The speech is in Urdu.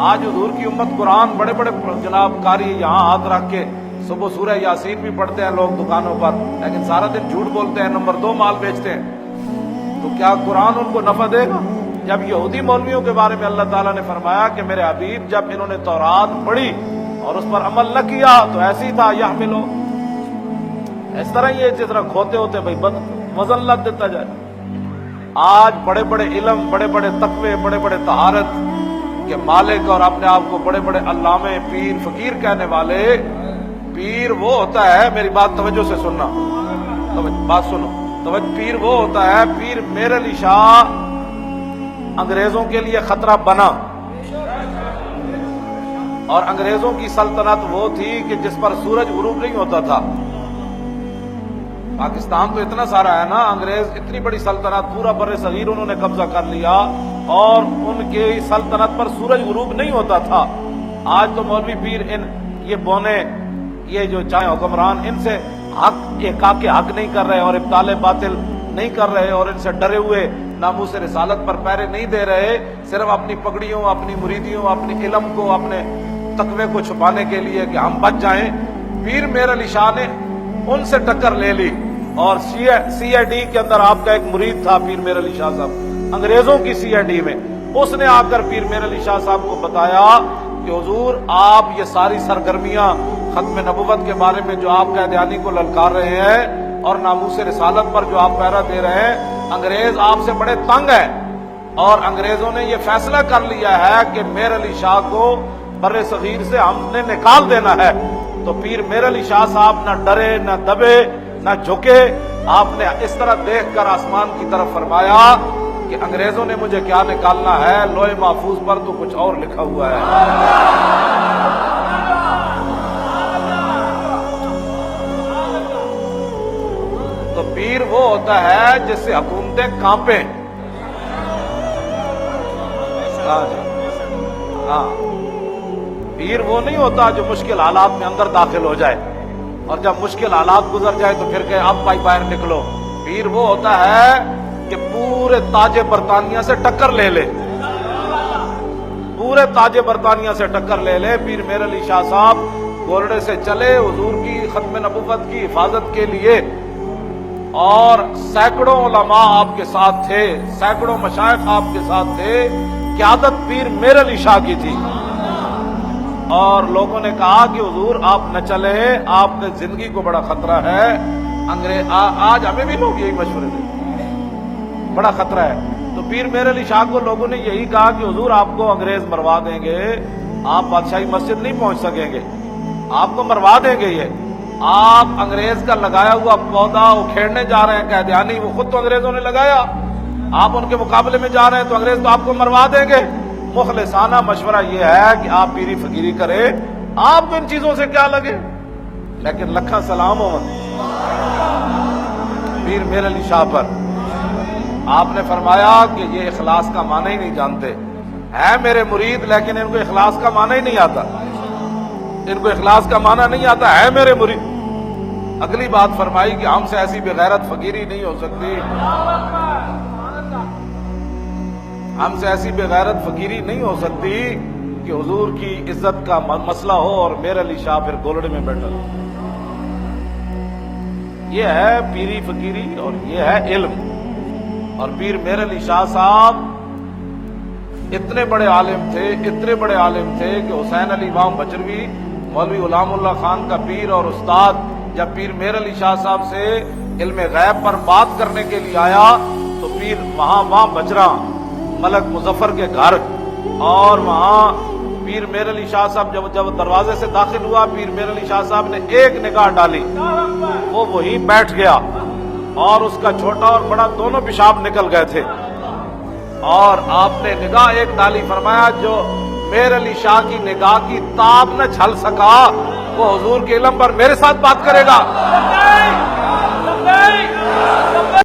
آج حضور کی امت قرآن بڑے بڑے جناب قاری یہاں ہاتھ رکھ کے صبح سورہ یاسین بھی پڑھتے ہیں لوگ دکانوں پر، لیکن سارا دن جھوٹ بولتے ہیں، نمبر 2 مال بیچتے ہیں، تو کیا قرآن ان کو نفع دے گا؟ جب یہودی مولویوں کے بارے میں اللہ تعالیٰ نے فرمایا کہ میرے حبیب جب انہوں نے تورات پڑھی اور اس پر عمل نہ کیا تو ایسی تھا یحملو، اس طرح یہ جس طرح کھوتے ہوتے بھائی وزن لگ دیتا جائے۔ آج بڑے بڑے علم، بڑے بڑے تقوی، بڑے بڑے طہارت کے مالک اور اپنے آپ کو بڑے بڑے علامے، پیر، فقیر کہنے والے، پیر وہ ہوتا ہے، میری بات توجہ سے سننا، بات سنو توجہ، پیر وہ ہوتا ہے، پیر میر علی شاہ انگریزوں کے لیے خطرہ بنا، اور انگریزوں کی سلطنت وہ تھی کہ جس پر سورج غروب نہیں ہوتا تھا۔ پاکستان تو اتنا سارا ہے نا، انگریز اتنی بڑی سلطنت، پورا بر صغیر انہوں نے قبضہ کر لیا، اور ان کی سلطنت پر سورج غروب نہیں ہوتا تھا۔ آج تو مولوی پیر یہ بونے، یہ جو چاہے حکمران، ان سے حق کے حق نہیں کر رہے اور ابطال باطل نہیں کر رہے، اور ان سے ڈرے ہوئے ناموس رسالت پر پیرے نہیں دے رہے، صرف اپنی پگڑیوں، اپنی مریدیوں، اپنی علم کو، اپنے تقوی کو چھپانے کے لیے کہ ہم بچ جائیں۔ پیر میر علی شاہ نے ان سے ٹکر لے لی، اور سی آئی ڈی کے اندر آپ کا ایک مرید تھا پیر میر علی شاہ صاحب، انگریزوں کی سی آئی ڈی میں، اس نے آ کر پیر میر علی شاہ صاحب کو بتایا کہ حضور آپ یہ ساری سرگرمیاں ختم نبوت کے بارے میں جو آپ قیدیانی کو للکار رہے ہیں اور ناموس رسالت پر جو آپ پہرا دے رہے ہیں، انگریز آپ سے بڑے تنگ ہیں، اور انگریزوں نے یہ فیصلہ کر لیا ہے کہ میر علی شاہ کو بر صغیر سے ہم نے نکال دینا ہے۔ تو پیر میر علی شاہ صاحب نہ ڈرے، نہ دبے، نہ جھکے، آپ نے اس طرح دیکھ کر آسمان کی طرف فرمایا کہ انگریزوں نے مجھے کیا نکالنا ہے، لوح محفوظ پر تو کچھ اور لکھا ہوا ہے۔ تو پیر وہ ہوتا ہے جس سے حکومتیں کانپیں۔ ہاں، پیر وہ نہیں ہوتا جو مشکل حالات میں اندر داخل ہو جائے اور جب مشکل حالات گزر جائے تو پھر کہ اب بھائی باہر نکلو۔ پیر وہ ہوتا ہے کہ پورے تاج برطانیہ سے ٹکر لے لے، پورے تاج برطانیہ سے ٹکر لے لے۔ پیر میر علی شاہ صاحب گورڑے سے چلے حضور کی ختم نبوت کی حفاظت کے لیے، اور سینکڑوں علماء آپ کے ساتھ تھے، سینکڑوں مشائخ آپ کے ساتھ تھے، قیادت پیر میر علی شاہ کی تھی۔ اور لوگوں نے کہا کہ حضور آپ نہ چلیں، آپ نے زندگی کو بڑا خطرہ ہے۔ آج ہمیں بھی لوگ یہی مشورے دیں، بڑا خطرہ ہے۔ تو پیر میر علی شاہ کو لوگوں نے یہی کہا کہ حضور آپ کو انگریز مروا دیں گے، آپ بادشاہی مسجد نہیں پہنچ سکیں گے، آپ کو مروا دیں گے، یہ آپ انگریز کا لگایا ہوا پودا اکھیڑنے جا رہے ہیں قیدیانی، وہ خود تو انگریزوں نے لگایا، آپ ان کے مقابلے میں جا رہے ہیں تو انگریز تو آپ کو مروا دیں گے۔ مخلصانہ مشورہ یہ ہے کہ آپ پیری فقیری کریں، آپ کو ان چیزوں سے کیا لگے، لیکن لکھا سلام ہو پیر میر علی شاہ پر۔ آپ نے فرمایا کہ یہ اخلاص کا معنی ہی نہیں جانتے، ہے میرے مرید لیکن ان کو اخلاص کا معنی ہی نہیں آتا، ان کو اخلاص کا معنی نہیں آتا، ہے میرے مرید۔ اگلی بات فرمائی کہ ہم سے ایسی بغیرت فقیری نہیں ہو سکتی، ہم سے ایسی بغیرت فقیری نہیں ہو سکتی کہ حضور کی عزت کا مسئلہ ہو اور میر علی شاہ پھر گولڑے میں بیٹھا۔ یہ ہے پیری فقیری اور یہ ہے علم۔ اور پیر میر علی شاہ صاحب اتنے بڑے عالم تھے، اتنے بڑے عالم تھے کہ حسین علی امام بجروی مولوی غلام اللہ خان کا پیر اور استاد جب پیر میر علی شاہ صاحب سے علم غیب پر بات کرنے کے لیے آیا تو پیر وہاں بجرا ملک مظفر کے گھر، اور وہاں پیر میر علی شاہ صاحب جب دروازے سے داخل ہوا، پیر میر علی شاہ صاحب نے ایک نگاہ ڈالی، وہ وہیں بیٹھ گیا، اور اس کا چھوٹا اور بڑا دونوں پیشاب نکل گئے تھے، اور آپ نے نگاہ ایک ڈالی، فرمایا جو میر علی شاہ کی نگاہ کی تاب نہ چھل سکا وہ حضور کے علم پر میرے ساتھ بات کرے گا۔